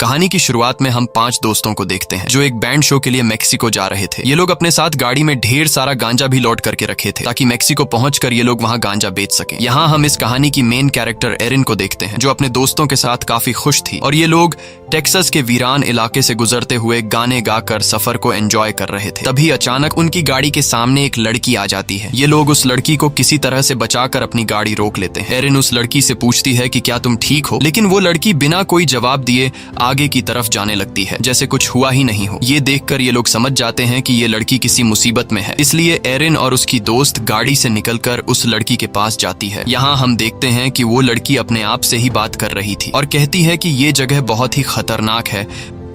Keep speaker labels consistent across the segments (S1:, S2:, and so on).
S1: कहानी की शुरुआत में हम 5 दोस्तों को देखते हैं जो एक बैंड शो के लिए मेक्सिको जा रहे थे। ये लोग अपने साथ गाड़ी में ढेर सारा गांजा भी लोड करके रखे थे ताकि मेक्सिको पहुंचकर ये लोग वहां गांजा बेच सकें। यहाँ हम इस कहानी की मेन कैरेक्टर एरिन को देखते हैं जो अपने दोस्तों के साथ काफी खुश थी और ये लोग टेक्सास के वीरान इलाके से गुजरते हुए गाने गाकर सफर को एंजॉय कर रहे थे। तभी अचानक उनकी गाड़ी के सामने एक लड़की आ जाती है। ये लोग उस लड़की को किसी तरह से बचाकर अपनी गाड़ी रोक लेते हैं। एरिन उस लड़की से पूछती है कि क्या तुम ठीक हो, लेकिन वो लड़की बिना कोई जवाब दिए आगे की तरफ जाने लगती है जैसे कुछ हुआ ही नहीं हो। ये देखकर ये लोग समझ जाते हैं कि ये लड़की किसी मुसीबत में है, इसलिए एरिन और उसकी दोस्त गाड़ी से निकलकर उस लड़की के पास जाती है। यहाँ हम देखते हैं कि वो लड़की अपने आप से ही बात कर रही थी और कहती है कि ये जगह बहुत ही खतरनाक है,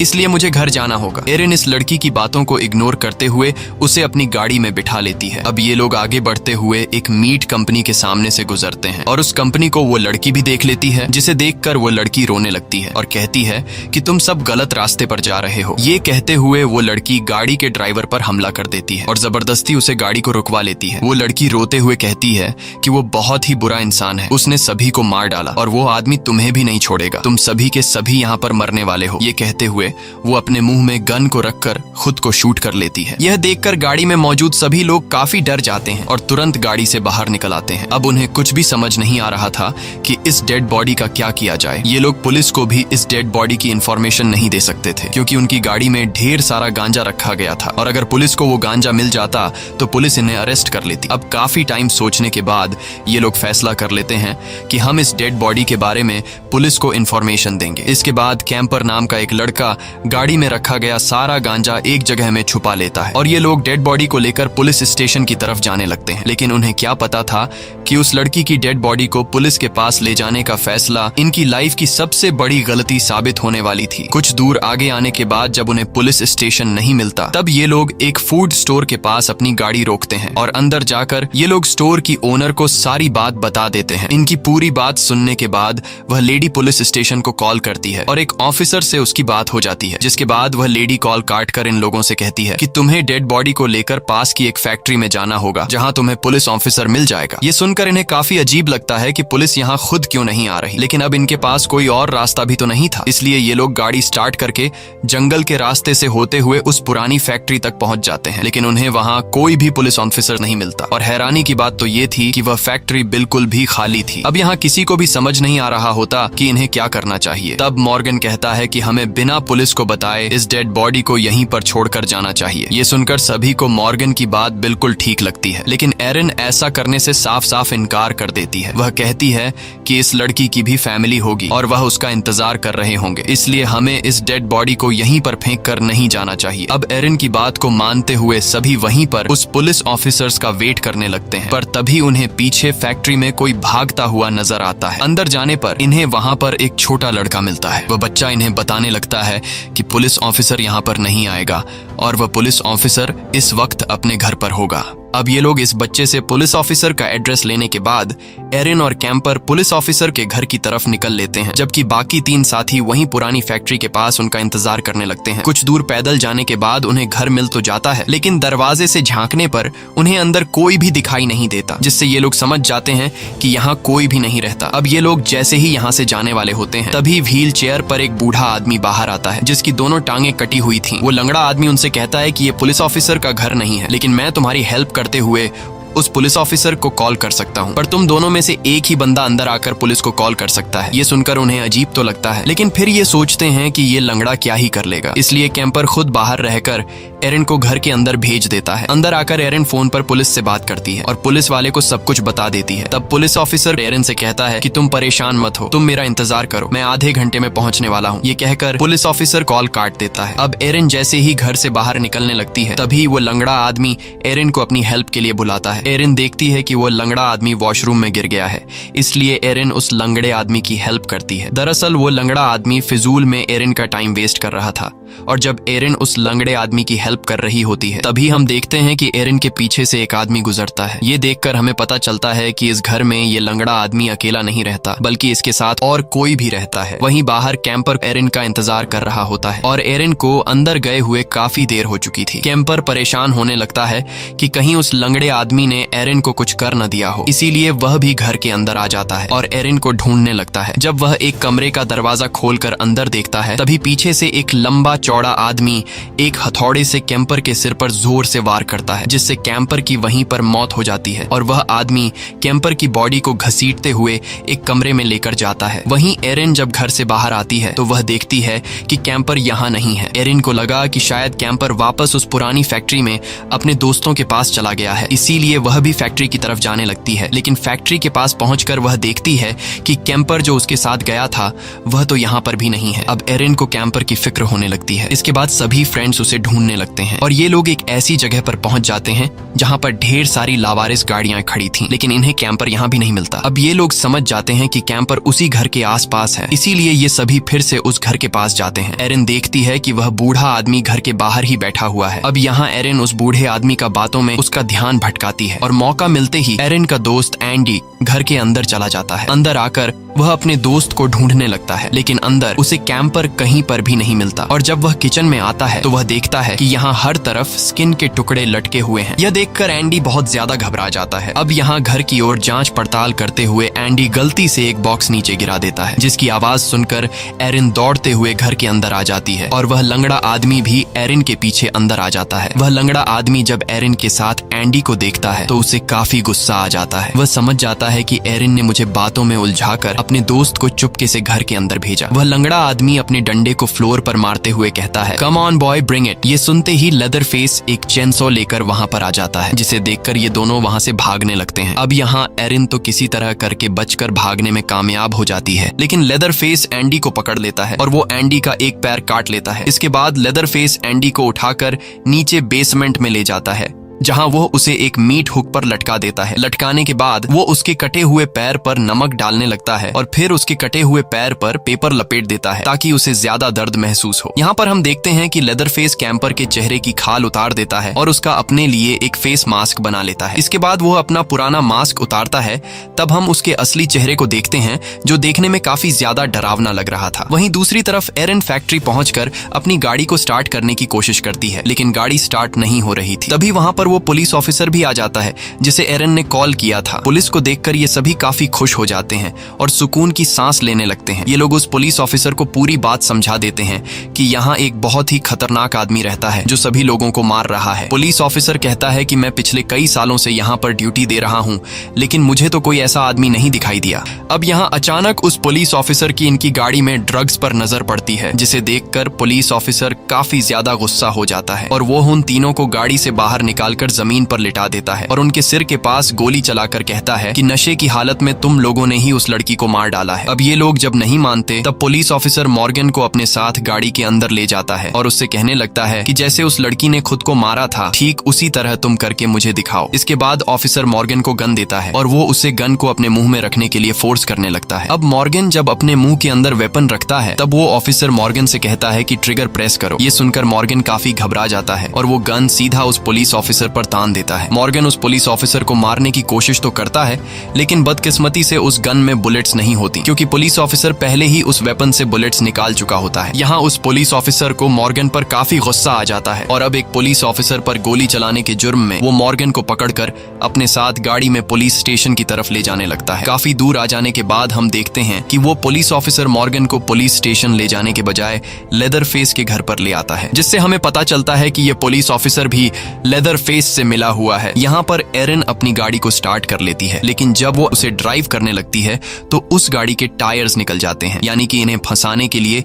S1: इसलिए मुझे घर जाना होगा। एरिन इस लड़की की बातों को इग्नोर करते हुए उसे अपनी गाड़ी में बिठा लेती है। अब ये लोग आगे बढ़ते हुए एक मीट कंपनी के सामने से गुजरते हैं और उस कंपनी को वो लड़की भी देख लेती है, जिसे देखकर वो लड़की रोने लगती है और कहती है कि तुम सब गलत रास्ते पर जा रहे हो। ये कहते हुए वो लड़की गाड़ी के ड्राइवर पर हमला कर देती है और जबरदस्ती उसे गाड़ी को रुकवा लेती है। वो लड़की रोते हुए कहती है कि वो बहुत ही बुरा इंसान है, उसने सभी को मार डाला और वो आदमी तुम्हें भी नहीं छोड़ेगा, तुम सभी के सभी यहाँ पर मरने वाले हो। ये कहते हुए वो अपने मुंह में गन को रखकर खुद को शूट कर लेती है। यह देखकर गाड़ी में मौजूद सभी लोग काफी डर जाते हैं और तुरंत गाड़ी से बाहर निकल आते हैं। अब उन्हें कुछ भी समझ नहीं आ रहा था कि इस डेड बॉडी का क्या किया जाए। ये लोग पुलिस को भी इस डेड बॉडी की इंफॉर्मेशन नहीं दे सकते थे क्योंकि उनकी गाड़ी में ढेर सारा गांजा रखा गया था और अगर पुलिस को वो गांजा मिल जाता तो पुलिस इन्हें अरेस्ट कर लेती। अब काफी टाइम सोचने के बाद ये लोग फैसला कर लेते हैं कि हम इस डेड बॉडी के बारे में पुलिस को इंफॉर्मेशन देंगे। इसके बाद कैंपर नाम का एक लड़का गाड़ी में रखा गया सारा गांजा एक जगह में छुपा लेता है और ये लोग डेड बॉडी को लेकर पुलिस स्टेशन की तरफ जाने लगते हैं। लेकिन उन्हें क्या पता था कि उस लड़की की डेड बॉडी को पुलिस के पास ले जाने का फैसला इनकी लाइफ की सबसे बड़ी गलती साबित होने वाली थी। कुछ दूर आगे आने के बाद जब उन्हें पुलिस स्टेशन नहीं मिलता तब ये लोग एक फूड स्टोर के पास अपनी गाड़ी रोकते हैं और अंदर जाकर ये लोग स्टोर की ओनर को सारी बात बता देते हैं। इनकी पूरी बात सुनने के बाद वह लेडी पुलिस स्टेशन को कॉल करती है और एक ऑफिसर से उसकी बात हो जाती है, जिसके बाद वह लेडी कॉल काट कर इन लोगों से कहती है कि तुम्हें डेड बॉडी को लेकर पास की एक फैक्ट्री में जाना होगा जहां तुम्हें पुलिस ऑफिसर मिल जाएगा। ये सुनकर इन्हें काफी अजीब लगता है कि पुलिस यहाँ खुद क्यों नहीं आ रही, लेकिन अब इनके पास कोई और रास्ता भी तो नहीं था, इसलिए ये लोग गाड़ी स्टार्ट करके जंगल के रास्ते से होते हुए उस पुरानी फैक्ट्री तक पहुंच जाते हैं। लेकिन उन्हें वहां कोई भी पुलिस ऑफिसर नहीं मिलता और हैरानी की बात तो ये थी कि वह फैक्ट्री बिल्कुल भी खाली थी। अब यहाँ किसी को भी समझ नहीं आ रहा होता कि इन्हें क्या करना चाहिए। तब मॉर्गन कहता है कि हमें बिना पुलिस को बताए इस डेड बॉडी को यहीं पर छोड़कर जाना चाहिए। ये सुनकर सभी को मॉर्गन की बात बिल्कुल ठीक लगती है, लेकिन एरिन ऐसा करने से साफ साफ इनकार कर देती है। वह कहती है कि इस लड़की की भी फैमिली होगी और वह उसका इंतजार कर रहे होंगे, इसलिए हमें इस डेड बॉडी को यहीं पर फेंक कर नहीं जाना चाहिए। अब एरिन की बात को मानते हुए सभी वहीं पर उस पुलिस ऑफिसर्स का वेट करने लगते हैं, पर तभी उन्हें पीछे फैक्ट्री में कोई भागता हुआ नजर आता है। अंदर जाने पर इन्हें वहां पर एक छोटा लड़का मिलता है। वह बच्चा इन्हें बताने लगता है कि पुलिस ऑफिसर यहाँ पर नहीं आएगा और वह पुलिस ऑफिसर इस वक्त अपने घर पर होगा। अब ये लोग इस बच्चे से पुलिस ऑफिसर का एड्रेस लेने के बाद एरिन और कैंपर पुलिस ऑफिसर के घर की तरफ निकल लेते हैं, जबकि बाकी 3 साथी वहीं पुरानी फैक्ट्री के पास उनका इंतजार करने लगते हैं। कुछ दूर पैदल जाने के बाद उन्हें घर मिल तो जाता है, लेकिन दरवाजे से झांकने पर उन्हें अंदर कोई भी दिखाई नहीं देता, जिससे ये लोग समझ जाते हैं कि यहाँ कोई भी नहीं रहता। अब ये लोग जैसे ही यहाँ से जाने वाले होते हैं तभी व्हील चेयर पर एक बूढ़ा आदमी बाहर आता है जिसकी दोनों टांगे कटी हुई थी। वो लंगड़ा आदमी उनसे कहता है कि ये पुलिस ऑफिसर का घर नहीं है, लेकिन मैं तुम्हारी हेल्प करते हुए उस पुलिस ऑफिसर को कॉल कर सकता हूँ, पर तुम दोनों में से एक ही बंदा अंदर आकर पुलिस को कॉल कर सकता है। ये सुनकर उन्हें अजीब तो लगता है, लेकिन फिर ये सोचते हैं कि ये लंगड़ा क्या ही कर लेगा, इसलिए कैंपर खुद बाहर रहकर एरिन को घर के अंदर भेज देता है। अंदर आकर एरिन फोन पर पुलिस से बात करती है और पुलिस वाले को सब कुछ बता देती है। तब पुलिस ऑफिसर एरिन से कहता है कि तुम परेशान मत हो, तुम मेरा इंतजार करो, मैं आधे घंटे में पहुंचने वाला हूँ। ये कहकर पुलिस ऑफिसर कॉल काट देता है। अब एरिन जैसे ही घर से बाहर निकलने लगती है तभी वो लंगड़ा आदमी एरिन को अपनी हेल्प के लिए बुलाता है। एरिन देखती है कि वो लंगड़ा आदमी वॉशरूम में गिर गया है, इसलिए एरिन उस लंगड़े आदमी की हेल्प करती है। दरअसल वो लंगड़ा आदमी फिजूल में एरिन का टाइम वेस्ट कर रहा था। और जब एरिन उस लंगड़े आदमी की हेल्प कर रही होती है तभी हम देखते हैं कि एरिन के पीछे से एक आदमी गुजरता है। ये देखकर हमें पता चलता है कि इस घर में ये लंगड़ा आदमी अकेला नहीं रहता बल्कि इसके साथ और कोई भी रहता है। वहीं बाहर कैंपर एरिन का इंतजार कर रहा होता है और एरिन को अंदर गए हुए काफी देर हो चुकी थी। कैंपर परेशान होने लगता है कि कहीं उस लंगड़े आदमी ने एरिन को कुछ कर न दिया हो, इसीलिए वह भी घर के अंदर आ जाता है और एरिन को ढूंढने लगता है। जब वह एक कमरे का दरवाजा खोलकर अंदर देखता है तभी पीछे से एक लंबा चौड़ा आदमी एक हथौड़े से कैंपर के सिर पर जोर से वार करता है, जिससे कैंपर की वहीं पर मौत हो जाती है और वह आदमी कैंपर की बॉडी को घसीटते हुए एक कमरे में लेकर जाता है। वहीं एरिन जब घर से बाहर आती है तो वह देखती है कि कैंपर यहाँ नहीं है। एरिन को लगा कि शायद कैंपर वापस उस पुरानी फैक्ट्री में अपने दोस्तों के पास चला गया है, इसीलिए वह भी फैक्ट्री की तरफ जाने लगती है। लेकिन फैक्ट्री के पास पहुंचकर वह देखती है कि कैंपर जो उसके साथ गया था वह तो यहाँ पर भी नहीं है। अब एरिन को कैंपर की फिक्र होने लगती है। इसके बाद सभी फ्रेंड्स उसे ढूंढने लगते हैं और ये लोग एक ऐसी जगह पर पहुंच जाते हैं जहाँ पर ढेर सारी लावारिस गाड़ियां खड़ी थीं, लेकिन इन्हें कैंपर यहाँ भी नहीं मिलता। अब ये लोग समझ जाते हैं कि कैंपर उसी घर के आसपास है, इसीलिए ये सभी फिर से उस घर के पास जाते हैं। एरिन देखती है कि वह बूढ़ा आदमी घर के बाहर ही बैठा हुआ है। अब यहाँ एरिन उस बूढ़े आदमी का बातों में उसका ध्यान भटकाती है और मौका मिलते ही एरिन का दोस्त एंडी घर के अंदर चला जाता है। अंदर आकर वह अपने दोस्त को ढूंढने लगता है, लेकिन अंदर उसे कैंपर कहीं पर भी नहीं मिलता। और जब वह किचन में आता है तो वह देखता है कि यहाँ हर तरफ स्किन के टुकड़े लटके हुए हैं। यह देखकर एंडी बहुत ज्यादा घबरा जाता है। अब यहाँ घर की ओर जांच पड़ताल करते हुए एंडी गलती से एक बॉक्स नीचे गिरा देता है, जिसकी आवाज सुनकर एरिन दौड़ते हुए घर के अंदर आ जाती है और वह लंगड़ा आदमी भी एरिन के पीछे अंदर आ जाता है। वह लंगड़ा आदमी जब एरिन के साथ एंडी को देखता है तो उसे काफी गुस्सा आ जाता है। वह समझ जाता है कि एरिन ने मुझे बातों में उलझाकर अपने दोस्त को चुपके से घर के अंदर भेजा। वह लंगड़ा आदमी अपने डंडे को फ्लोर पर मारते हुए कहता है, come on boy bring it. ये सुनते ही लेदर फेस एक चेनसॉ लेकर वहाँ पर आ जाता है, जिसे देखकर ये दोनों वहाँ से भागने लगते हैं। अब यहाँ एरिन तो किसी तरह करके बचकर भागने में कामयाब हो जाती है, लेकिन लेदर फेस एंडी को पकड़ लेता है और वो एंडी का एक पैर काट लेता है। इसके बाद लेदर फेस एंडी को उठाकर नीचे बेसमेंट में ले जाता है, जहां वो उसे एक मीट हुक पर लटका देता है। लटकाने के बाद वो उसके कटे हुए पैर पर नमक डालने लगता है और फिर उसके कटे हुए पैर पर पेपर लपेट देता है ताकि उसे ज्यादा दर्द महसूस हो। यहाँ पर हम देखते हैं कि लेदर फेस कैंपर के चेहरे की खाल उतार देता है और उसका अपने लिए एक फेस मास्क बना लेता है। इसके बाद वो अपना पुराना मास्क उतारता है, तब हम उसके असली चेहरे को देखते हैं जो देखने में काफी ज्यादा डरावना लग रहा था। वहीं दूसरी तरफ एरिन फैक्ट्री पहुंचकर अपनी गाड़ी को स्टार्ट करने की कोशिश करती है, लेकिन गाड़ी स्टार्ट नहीं हो रही थी। तभी वहां पर वो पुलिस ऑफिसर भी आ जाता है जिसे एरिन ने कॉल किया था। पुलिस को देखकर ये सभी काफी खुश हो जाते हैं और सुकून की सांस लेने लगते हैं। ये लोग उस पुलिस ऑफिसर को पूरी बात समझा देते हैं कि यहाँ एक बहुत ही खतरनाक आदमी रहता है जो सभी लोगों को मार रहा है। पुलिस ऑफिसर कहता है कि मैं पिछले कई सालों से यहाँ पर ड्यूटी दे रहा हूँ, लेकिन मुझे तो कोई ऐसा आदमी नहीं दिखाई दिया। अब यहाँ अचानक उस पुलिस ऑफिसर की इनकी गाड़ी में ड्रग्स पर नजर पड़ती है, जिसे देखकर पुलिस ऑफिसर काफी ज्यादा गुस्सा हो जाता है और वो उन तीनों को गाड़ी से बाहर निकालकर जमीन पर लिटा देता है और उनके सिर के पास गोली चलाकर कहता है कि नशे की हालत में तुम लोगों ने ही उस लड़की को मार डाला है। अब ये लोग जब नहीं मानते तब पुलिस ऑफिसर मॉर्गन को अपने साथ गाड़ी के अंदर ले जाता है और उससे कहने लगता है कि जैसे उस लड़की ने खुद को मारा था ठीक उसी तरह तुम करके मुझे दिखाओ। इसके बाद ऑफिसर मॉर्गन को गन देता है और वो उसे गन को अपने मुंह में रखने के लिए फोर्स करने लगता है। अब मॉर्गन जब अपने मुंह के अंदर वेपन रखता है तब वो ऑफिसर मॉर्गन से कहता है कि ट्रिगर प्रेस करो। ये सुनकर मॉर्गन काफी घबरा जाता है और वो गन सीधा उस पुलिस ऑफिसर पर तान देता है। मॉर्गन उस पुलिस ऑफिसर को मारने की कोशिश तो करता है, लेकिन बदकिस्मती से उस गन में बुलेट्स नहीं होती, क्योंकि पुलिस ऑफिसर पहले ही उस वेपन से बुलेट्स निकाल चुका होता है। यहाँ उस पुलिस ऑफिसर को मॉर्गन पर काफी गुस्सा आ जाता है और अब एक पुलिस ऑफिसर पर गोली चलाने के जुर्म में वो मॉर्गन को पकड़कर अपने साथ गाड़ी में पुलिस स्टेशन की तरफ ले जाने लगता है। काफी दूर आ जाने के बाद हम देखते हैं कि वो पुलिस ऑफिसर मॉर्गन को पुलिस स्टेशन ले जाने के बजाय लेदर फेस के घर पर ले आता है, जिससे हमें पता चलता है कि ये पुलिस ऑफिसर भी लेदर फेस से मिला हुआ है। यहाँ पर एरिन अपनी गाड़ी को स्टार्ट कर लेती है, लेकिन जब वो उसे ड्राइव करने लगती है तो उस गाड़ी के टायर्स निकल जाते हैं, यानी कि इन्हें फंसाने के लिए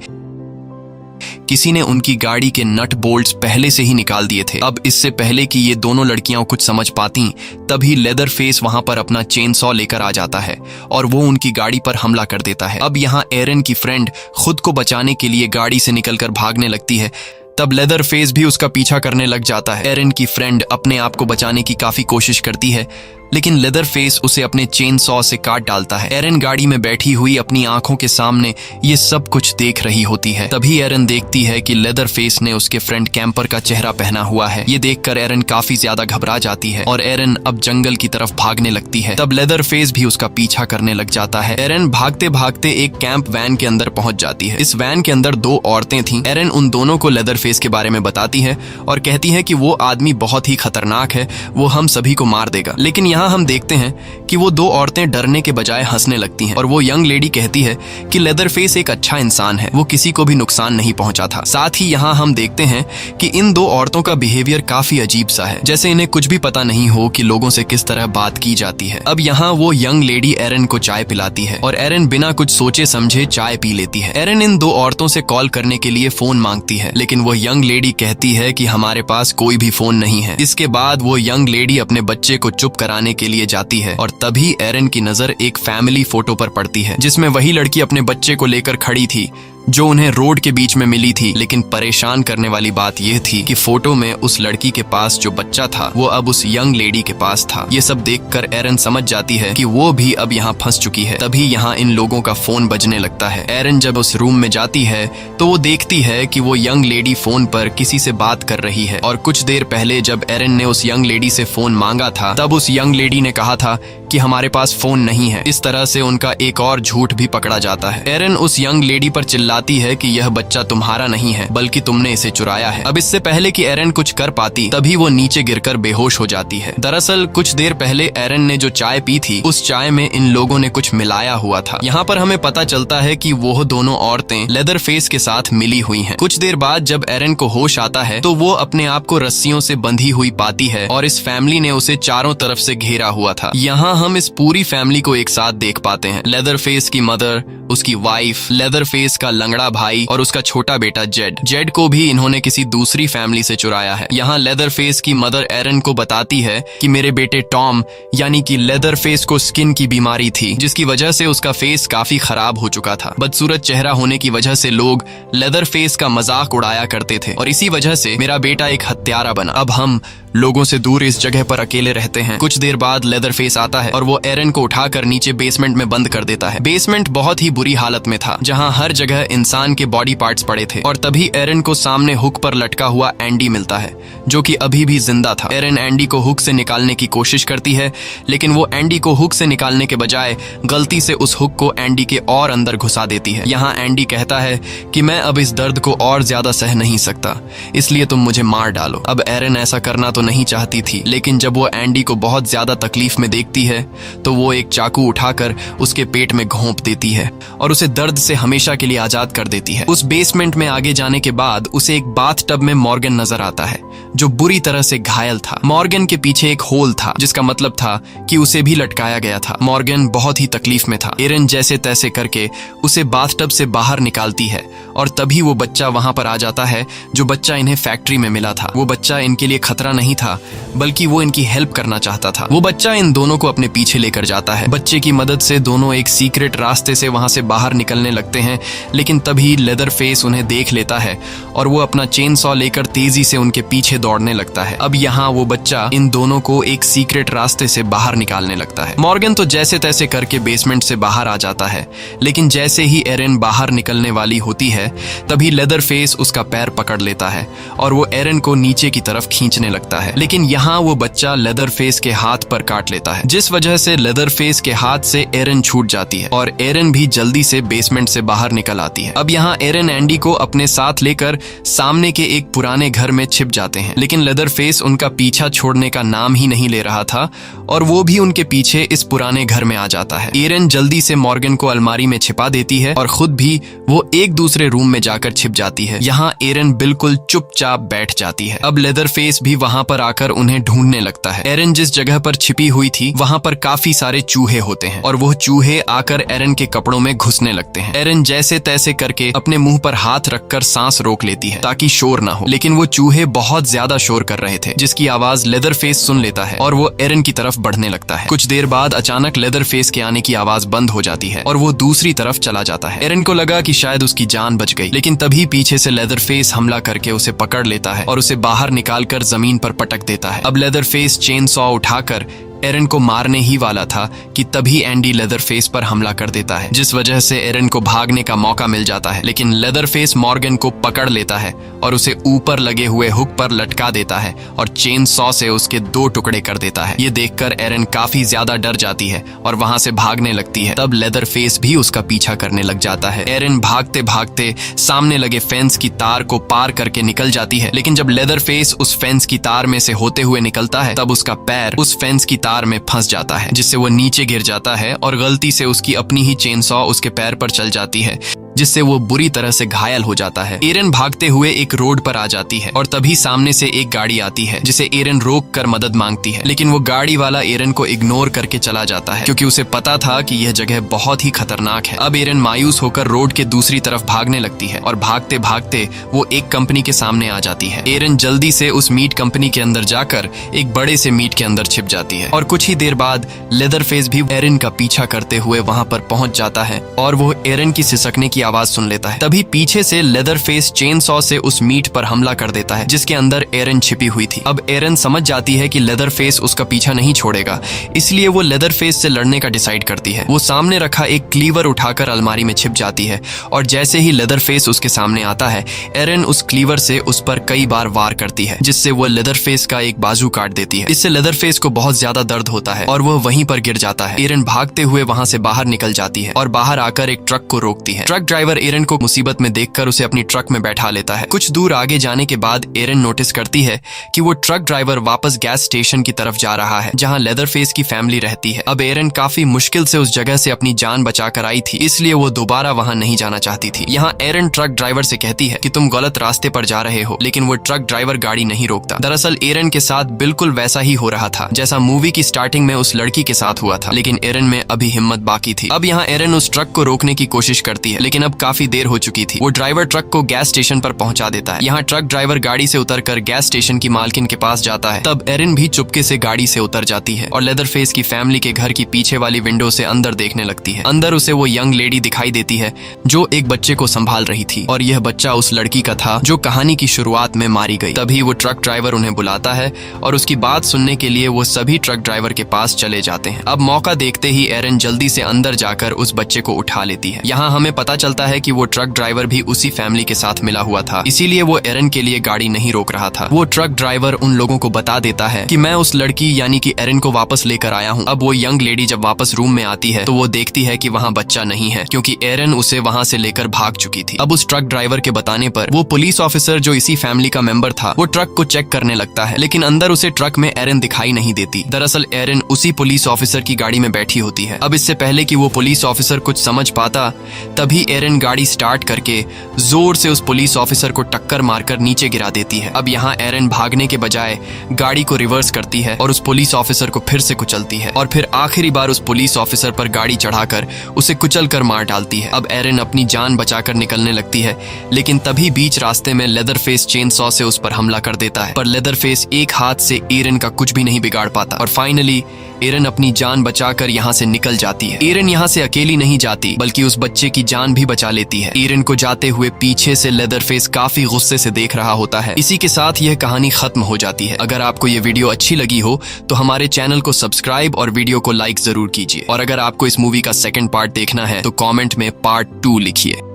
S1: किसी ने उनकी गाड़ी के नट बोल्ट्स पहले से ही निकाल दिए थे। अब इससे पहले कि ये दोनों लड़कियां कुछ समझ पाती तभी लेदर फेस वहां पर अपना चेनसॉ लेकर आ जाता है और वो उनकी गाड़ी पर हमला कर देता है। अब यहाँ एरिन की फ्रेंड खुद को बचाने के लिए गाड़ी से निकलकर भागने लगती है, तब लेदर फेस भी उसका पीछा करने लग जाता है। एरिन की फ्रेंड अपने आप को बचाने की काफी कोशिश करती है, लेकिन लेदर फेस उसे अपने चेन सॉ से काट डालता है। एरन गाड़ी में बैठी हुई अपनी आंखों के सामने ये सब कुछ देख रही होती है। तभी एरन देखती है कि लेदर फेस ने उसके फ्रेंड कैंपर का चेहरा पहना हुआ है। ये देखकर एरन काफी ज्यादा घबरा जाती है और एरन अब जंगल की तरफ भागने लगती है। तब लेदर फेस भी उसका पीछा करने लग जाता है। एरन भागते भागते एक कैंप वैन के अंदर पहुंच जाती है। इस वैन के अंदर 2 औरतें थीं। एरन उन दोनों को लेदर फेस के बारे में बताती है और कहती है कि वो आदमी बहुत ही खतरनाक है, वो हम सभी को मार देगा। लेकिन यहाँ हम देखते हैं कि वो 2 औरतें डरने के बजाय हंसने लगती हैं और वो यंग लेडी कहती है कि लेदर फेस एक अच्छा इंसान है, वो किसी को भी नुकसान नहीं पहुंचा था। साथ ही यहाँ हम देखते हैं कि इन 2 औरतों का बिहेवियर काफी अजीब सा है, जैसे इन्हें कुछ भी पता नहीं हो कि लोगों से किस तरह बात की जाती है। अब यहाँ वो यंग लेडी एरन को चाय पिलाती है और एरन बिना कुछ सोचे समझे चाय पी लेती है। एरन इन 2 औरतों से कॉल करने के लिए फोन मांगती है, लेकिन वो यंग लेडी कहती है कि हमारे पास कोई भी फोन नहीं है। इसके बाद वो यंग लेडी अपने बच्चे को चुप कराने के लिए जाती है और तभी एरन की नजर एक फैमिली फोटो पर पड़ती है, जिसमें वही लड़की अपने बच्चे को लेकर खड़ी थी जो उन्हें रोड के बीच में मिली थी। लेकिन परेशान करने वाली बात यह थी कि फोटो में उस लड़की के पास जो बच्चा था वो अब उस यंग लेडी के पास था। ये सब देखकर एरन समझ जाती है कि वो भी अब यहाँ फंस चुकी है। तभी यहाँ इन लोगों का फोन बजने लगता है। एरन जब उस रूम में जाती है तो वो देखती है कि वो यंग लेडी फोन पर किसी से बात कर रही है और कुछ देर पहले जब एरन ने उस यंग लेडी से फोन मांगा था तब उस यंग लेडी ने कहा था कि हमारे पास फोन नहीं है। इस तरह से उनका एक और झूठ भी पकड़ा जाता है। एरन उस यंग लेडी पर चिल्लाती है कि यह बच्चा तुम्हारा नहीं है बल्कि तुमने इसे चुराया है। अब इससे पहले कि एरन कुछ कर पाती तभी वो नीचे गिरकर बेहोश हो जाती है। दरअसल कुछ देर पहले एरन ने जो चाय पी थी उस चाय में इन लोगों ने कुछ मिलाया हुआ था। यहाँ पर हमें पता चलता है कि वो दोनों औरतें लेदर फेस के साथ मिली हुई हैं। कुछ देर बाद जब एरन को होश आता है तो वो अपने आप को रस्सियों से बंधी हुई पाती है और इस फैमिली ने उसे चारों तरफ से घेरा हुआ था। यहाँ हम इस पूरी फैमिली को एक साथ देख पाते हैं। लेदर फेस की मदर, उसकी वाइफ, लेदर फेस का लंगड़ा भाई और उसका छोटा बेटा जेड को भी इन्होंने किसी दूसरी फैमिली से चुराया है। यहाँ लेदर फेस की मदर एरन को बताती है कि मेरे बेटे टॉम यानी कि लेदर फेस को स्किन की बीमारी थी जिसकी वजह से उसका फेस काफी खराब हो चुका था। बदसूरत चेहरा होने की वजह से लोग लेदर फेस का मजाक उड़ाया करते थे और इसी वजह से मेरा बेटा एक हत्यारा बना। अब हम लोगों से दूर इस जगह पर अकेले रहते हैं। कुछ देर बाद लेदर फेस आता है और वो एरन को उठाकर नीचे बेसमेंट में बंद कर देता है। बेसमेंट बहुत ही बुरी हालत में था जहां हर जगह इंसान के बॉडी पार्ट्स पड़े थे और तभी एरन को सामने हुक पर लटका हुआ एंडी मिलता है जो कि अभी भी जिंदा था। एरन एंडी को हुक से निकालने की कोशिश करती है लेकिन वो एंडी को हुक से निकालने के बजाय गलती से उस हुक को एंडी के और अंदर घुसा देती है। यहाँ एंडी कहता है कि मैं अब इस दर्द को और ज्यादा सह नहीं सकता, इसलिए तुम मुझे मार डालो। अब एरन ऐसा करना नहीं चाहती थी लेकिन जब वो एंडी को बहुत ज्यादा तकलीफ में देखती है तो वो एक चाकू उठाकर उसके पेट में घोंप देती है और उसे दर्द से हमेशा के लिए आजाद कर देती है। उस बेसमेंट में आगे जाने के बाद उसे एक बाथटब में मॉर्गन नजर आता है जो बुरी तरह से घायल था। मॉर्गन के पीछे एक होल था जिसका मतलब था कि उसे भी लटकाया गया था। मॉर्गन बहुत ही तकलीफ में था। एरन जैसे तैसे करके उसे बाथटब से बाहर निकालती है और तभी वो बच्चा वहां पर आ जाता है जो बच्चा इन्हें फैक्ट्री में मिला था। वो बच्चा इनके लिए खतरा नहीं था बल्कि वो इनकी हेल्प करना चाहता था। वो बच्चा इन दोनों को अपने पीछे लेकर जाता है। बच्चे की मदद से दोनों एक सीक्रेट रास्ते से वहां से बाहर निकलने लगते हैं लेकिन तभी लेदर फेस उन्हें देख लेता है और वो अपना चेन सॉ लेकर तेजी से उनके पीछे दौड़ने लगता है। अब यहाँ वो बच्चा इन दोनों को एक सीक्रेट रास्ते से बाहर निकालने लगता है। मॉर्गन तो जैसे तैसे करके बेसमेंट से बाहर आ जाता है लेकिन जैसे ही एरन बाहर निकलने वाली होती है तभी लेदर फेस उसका पैर पकड़ लेता है और वो एरन को नीचे की तरफ खींचने लगता है। लेकिन यहाँ वो बच्चा लेदर फेस के हाथ पर काट लेता है जिस वजह से लेदर फेस के हाथ से एरन छूट जाती है और एरन भी जल्दी से बेसमेंट से बाहर निकल आती है। अब यहाँ एरन एंडी को अपने साथ लेकर सामने के एक पुराने घर में छिप जाते हैं लेकिन लेदर फेस उनका पीछा छोड़ने का नाम ही नहीं ले रहा था और वो भी उनके पीछे इस पुराने घर में आ जाता है। एरन जल्दी से मॉर्गन को अलमारी में छिपा देती है और खुद भी वो एक दूसरे रूम में जाकर छिप जाती है। यहाँ एरन बिल्कुल चुपचाप बैठ जाती है। अब लेदर फेस भी वहाँ पर आकर उन्हें ढूंढने लगता है। एरन जिस जगह पर छिपी हुई थी वहाँ पर काफी सारे चूहे होते हैं और वो चूहे आकर एरन के कपड़ों में घुसने लगते हैं। एरन जैसे तैसे करके अपने मुंह पर हाथ रखकर सांस रोक लेती है ताकि शोर ना हो लेकिन वो चूहे बहुत ज्यादा शोर कर रहे थे जिसकी आवाज लेदर फेस सुन लेता है और वो एरन की तरफ बढ़ने लगता है। कुछ देर बाद अचानक लेदर फेस के आने की आवाज बंद हो जाती है और वो दूसरी तरफ चला जाता है। एरन को लगा कि शायद उसकी जान बच गई लेकिन तभी पीछे से लेदर फेस हमला करके उसे पकड़ लेता है और उसे बाहर निकालकर जमीन पर पटक देता है। अब लेदर फेस चेन सॉ उठाकर एरन को मारने ही वाला था कि तभी एंडी लेदरफेस पर हमला कर देता है, जिस वजह से एरन को भागने का मौका मिल जाता है। लेकिन लेदरफेस मॉर्गन को पकड़ लेता है और उसे ऊपर लगे हुए हुक पर लटका देता है और चेन सॉ से उसके 2 टुकड़े कर देता है। ये देखकर एरन काफी ज्यादा डर जाती है और वहां से भागने लगती है। तब लेदरफेस भी उसका पीछा करने लग जाता है। एरन भागते भागते सामने लगे फेंस की तार को पार करके निकल जाती है, लेकिन जब लेदरफेस उस फेंस की तार में से होते हुए निकलता है तब उसका पैर उस फेंस की तार में फंस जाता है, जिससे वो नीचे गिर जाता है और गलती से उसकी अपनी ही चेन सॉ उसके पैर पर चल जाती है, जिससे वो बुरी तरह से घायल हो जाता है। एरन भागते हुए एक रोड पर आ जाती है और तभी सामने से एक गाड़ी आती है, जिसे एरन रोक कर मदद मांगती है, लेकिन वो गाड़ी वाला एरन को इग्नोर करके चला जाता है, क्योंकि उसे पता था कि यह जगह बहुत ही खतरनाक है। अब एरन मायूस होकर रोड के दूसरी तरफ भागने लगती है और भागते भागते वो एक कंपनी के सामने आ जाती है। एरन जल्दी से उस मीट कंपनी के अंदर जाकर एक बड़े से मीट के अंदर छिप जाती है और कुछ ही देर बाद लेदरफेस भी एरन का पीछा करते हुए वहां पर पहुंच जाता है और वो एरन की सिसकने की आवाज सुन लेता है। तभी पीछे से लेदरफेस चेन सॉ से उस मीट पर हमला कर देता है, जिसके अंदर एरन छिपी हुई थी। अब एरन समझ जाती है कि लेदरफेस उसका पीछा नहीं छोड़ेगा, इसलिए वो लेदरफेस से लड़ने का डिसाइड करती है। वो सामने रखा एक क्लीवर उठाकर अलमारी में छिप जाती है और जैसे ही लेदरफेस उसके सामने आता है, एरन उस क्लीवर से उस पर कई बार वार करती है, जिससे वो लेदरफेस का एक बाजू काट देती है। इससे लेदरफेस को बहुत ज्यादा दर्द होता है और वह वहीं पर गिर जाता है। एरन भागते हुए वहां से बाहर निकल जाती है और बाहर आकर एक ट्रक को रोकती है। ट्रक ड्राइवर एरन को मुसीबत में देखकर उसे अपनी ट्रक में बैठा लेता है। कुछ दूर आगे जाने के बाद एरन नोटिस करती है कि वो ट्रक ड्राइवर वापस गैस स्टेशन की तरफ जा रहा है, जहां लेदरफेस की फैमिली रहती है। अब एरन काफी मुश्किल से उस जगह से अपनी जान बचाकर आई थी, इसलिए वो दोबारा वहां नहीं जाना चाहती थी। यहाँ एरन ट्रक ड्राइवर से कहती है कि तुम गलत रास्ते पर जा रहे हो, लेकिन वो ट्रक ड्राइवर गाड़ी नहीं रोकता। दरअसल एरन के साथ बिल्कुल वैसा ही हो रहा था जैसा मूवी की स्टार्टिंग में उस लड़की के साथ हुआ था, लेकिन एरन में अभी हिम्मत बाकी थी। अब यहाँ एरन उस ट्रक को रोकने की कोशिश करती है, लेकिन अब काफी देर हो चुकी थी। वो ड्राइवर ट्रक को गैस स्टेशन पर पहुंचा देता है। यहाँ ट्रक ड्राइवर गाड़ी से उतरकर गैस स्टेशन की मालकिन के पास जाता है। तब एरन भी चुपके से गाड़ी से उतर जाती है और लेदरफेस की फैमिली के घर की पीछे वाली विंडो से अंदर देखने लगती है। अंदर उसे वो यंग लेडी दिखाई देती है जो एक बच्चे को संभाल रही थी और यह बच्चा उस लड़की का था जो कहानी की शुरुआत में मारी गई। तभी वो ट्रक ड्राइवर उन्हें बुलाता है और उसकी बात सुनने के लिए वो सभी ट्रक ड्राइवर के पास चले जाते हैं। अब मौका देखते ही एरन जल्दी से अंदर जाकर उस बच्चे को उठा लेती है। यहाँ हमें पता चलता है कि वो ट्रक ड्राइवर भी उसी फैमिली के साथ मिला हुआ था, इसीलिए वो एरन के लिए गाड़ी नहीं रोक रहा था। वो ट्रक ड्राइवर उन लोगों को बता देता है कि मैं उस लड़की यानी कि एरन को वापस लेकर आया हूँ। अब वो यंग लेडी जब वापस रूम में आती है तो वो देखती है कि वहाँ बच्चा नहीं है, क्योंकि एरन उसे वहाँ से लेकर भाग चुकी थी। अब उस ट्रक ड्राइवर के बताने पर वो पुलिस ऑफिसर जो इसी फैमिली का मेंबर था, वो ट्रक को चेक करने लगता है, लेकिन अंदर उसे ट्रक में एरन दिखाई नहीं देती। दरअसल एरन उसी पुलिस ऑफिसर की गाड़ी में बैठी होती है। अब इससे पहले कि वो पुलिस ऑफिसर कुछ समझ पाता, तभी एरन गाड़ी स्टार्ट करके जोर से उस पुलिस ऑफिसर को टक्कर मारकर नीचे गिरा देती है। अब यहाँ एरन भागने के बजाय गाड़ी को रिवर्स करती है और उस पुलिस ऑफिसर को फिर से कुचलती है और फिर आखिरी बार उस पुलिस ऑफिसर पर गाड़ी चढ़ाकर उसे कुचल कर मार डालती है। अब एरन अपनी जान बचाकर निकलने लगती है, लेकिन तभी बीच रास्ते में लेदरफेस चेन सॉ से उस पर हमला कर देता है। पर लेदरफेस एक हाथ से एरन का कुछ भी नहीं बिगाड़ पाता और फाइनली एरन अपनी जान बचाकर यहाँ से निकल जाती है। एरन यहाँ से अकेली नहीं जाती, बल्कि उस बच्चे की जान भी बचा लेती है। एरन को जाते हुए पीछे से लेदरफेस काफी गुस्से से देख रहा होता है। इसी के साथ यह कहानी खत्म हो जाती है। अगर आपको ये वीडियो अच्छी लगी हो तो हमारे चैनल को सब्सक्राइब और वीडियो को लाइक जरूर कीजिए, और अगर आपको इस मूवी का सेकंड पार्ट देखना है तो कमेंट में पार्ट 2 लिखिए।